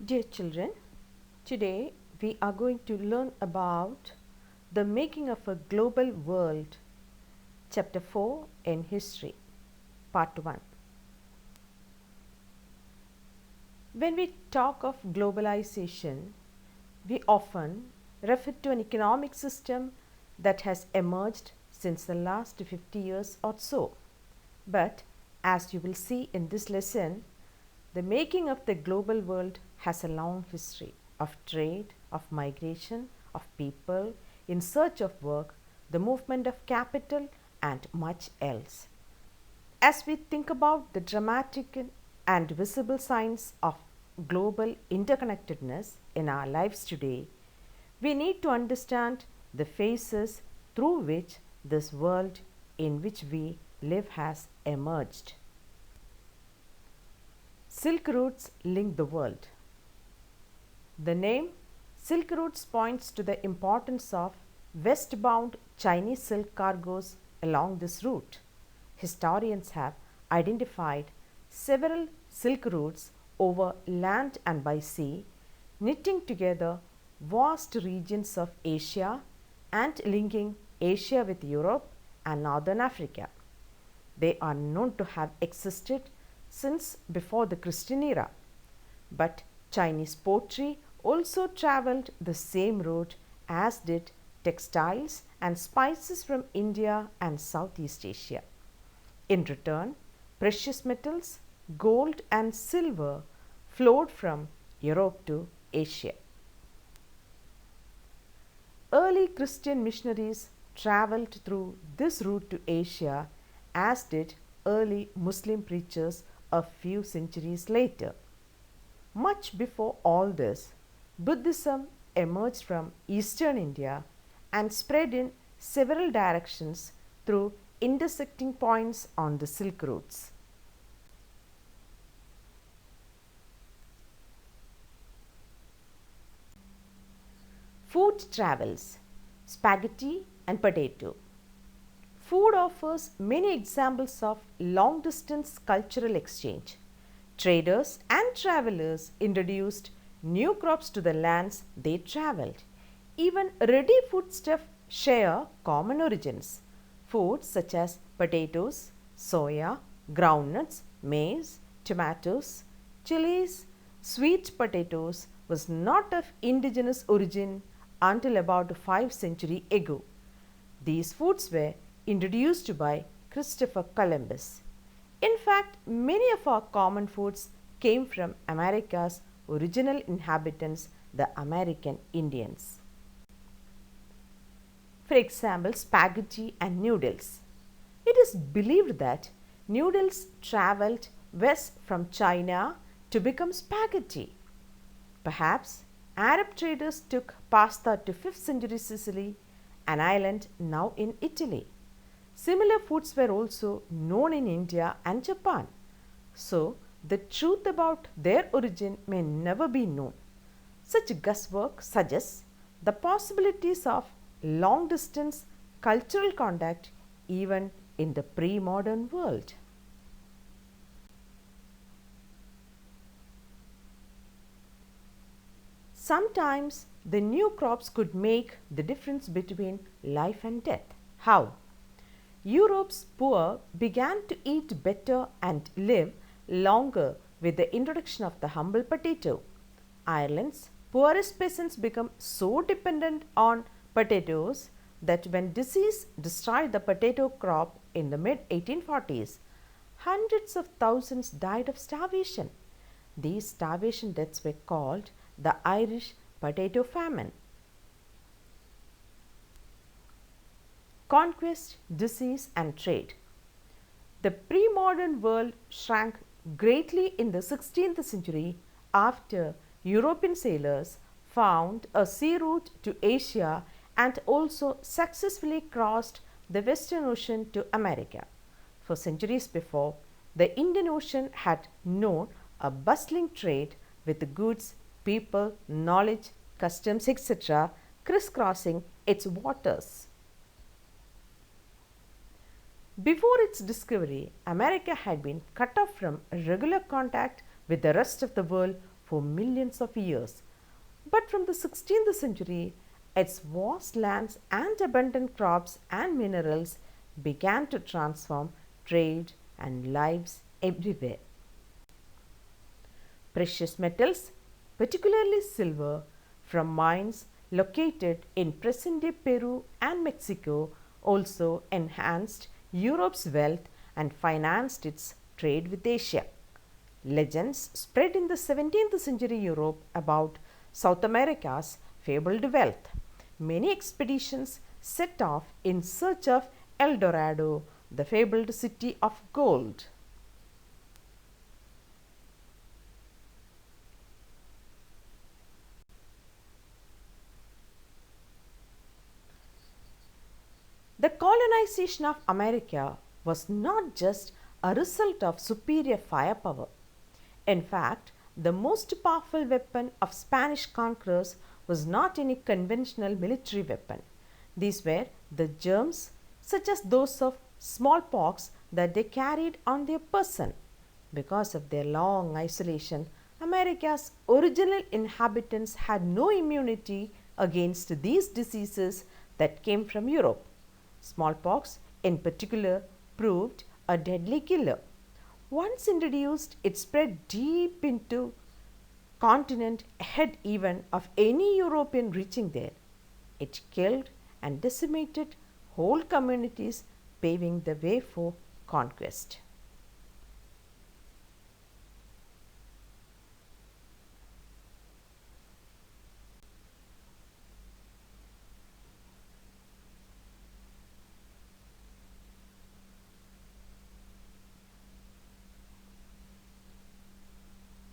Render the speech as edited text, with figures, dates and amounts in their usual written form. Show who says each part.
Speaker 1: Dear children, today we are going to learn about the making of a global world, Chapter 4 in History, Part 1. When we talk of globalization, we often refer to an economic system that has emerged since the last 50 years or so. But as you will see in this lesson, the making of the global world has a long history of trade, of migration, of people in search of work, the movement of capital, and much else. As we think about the dramatic and visible signs of global interconnectedness in our lives today, we need to understand the phases through which this world in which we live has emerged. Silk routes link the world. The name Silk routes points to the importance of westbound Chinese silk cargoes along this route. Historians have identified several silk routes over land and by sea, knitting together vast regions of Asia and linking Asia with Europe and Northern Africa. They are known to have existed since before the Christian era. But Chinese pottery also traveled the same route as did textiles and spices from India and Southeast Asia. In return, precious metals, gold and silver flowed from Europe to Asia. Early Christian missionaries traveled through this route to Asia, as did early Muslim preachers a few centuries later. Much before all this, Buddhism emerged from eastern India and spread in several directions through intersecting points on the Silk routes. Food travels, spaghetti and potato. Food offers many examples of long distance cultural exchange. Traders and travelers introduced new crops to the lands they traveled. Even ready foodstuffs share common origins. Foods such as potatoes, soya, groundnuts, maize, tomatoes, chilies, sweet potatoes was not of indigenous origin until about 5 centuries ago. These foods were introduced by Christopher Columbus. In fact, many of our common foods came from America's original inhabitants, the American Indians. For example, spaghetti and noodles. It is believed that noodles traveled west from China to become spaghetti. Perhaps Arab traders took pasta to 5th century Sicily, an island now in Italy. Similar foods were also known in India and Japan. So, the truth about their origin may never be known. Such guesswork suggests the possibilities of long distance cultural contact even in the pre modern world. Sometimes the new crops could make the difference between life and death. How? Europe's poor began to eat better and live longer with the introduction of the humble potato. Ireland's poorest peasants became so dependent on potatoes that when disease destroyed the potato crop in the mid 1840s, hundreds of thousands died of starvation. These starvation deaths were called the Irish potato famine. Conquest, disease and trade. The pre-modern world shrank greatly in the 16th century after European sailors found a sea route to Asia and also successfully crossed the Western Ocean to America. For centuries before, the Indian Ocean had known a bustling trade with goods, people, knowledge, customs, etc., crisscrossing its waters. Before its discovery, America had been cut off from regular contact with the rest of the world for millions of years. But from the 16th century, its vast lands and abundant crops and minerals began to transform trade and lives everywhere. Precious metals, particularly silver, from mines located in present day Peru and Mexico, also enhanced Europe's wealth and financed its trade with Asia. Legends spread in the 17th century Europe about South America's fabled wealth. Many expeditions set off in search of El Dorado, the fabled city of gold. The colonization of America was not just a result of superior firepower. In fact, the most powerful weapon of Spanish conquerors was not any conventional military weapon. These were the germs, such as those of smallpox, that they carried on their person. Because of their long isolation, America's original inhabitants had no immunity against these diseases that came from Europe. Smallpox, in particular, proved a deadly killer. Once introduced, it spread deep into continent ahead even of any European reaching there. It killed and decimated whole communities, paving the way for conquest.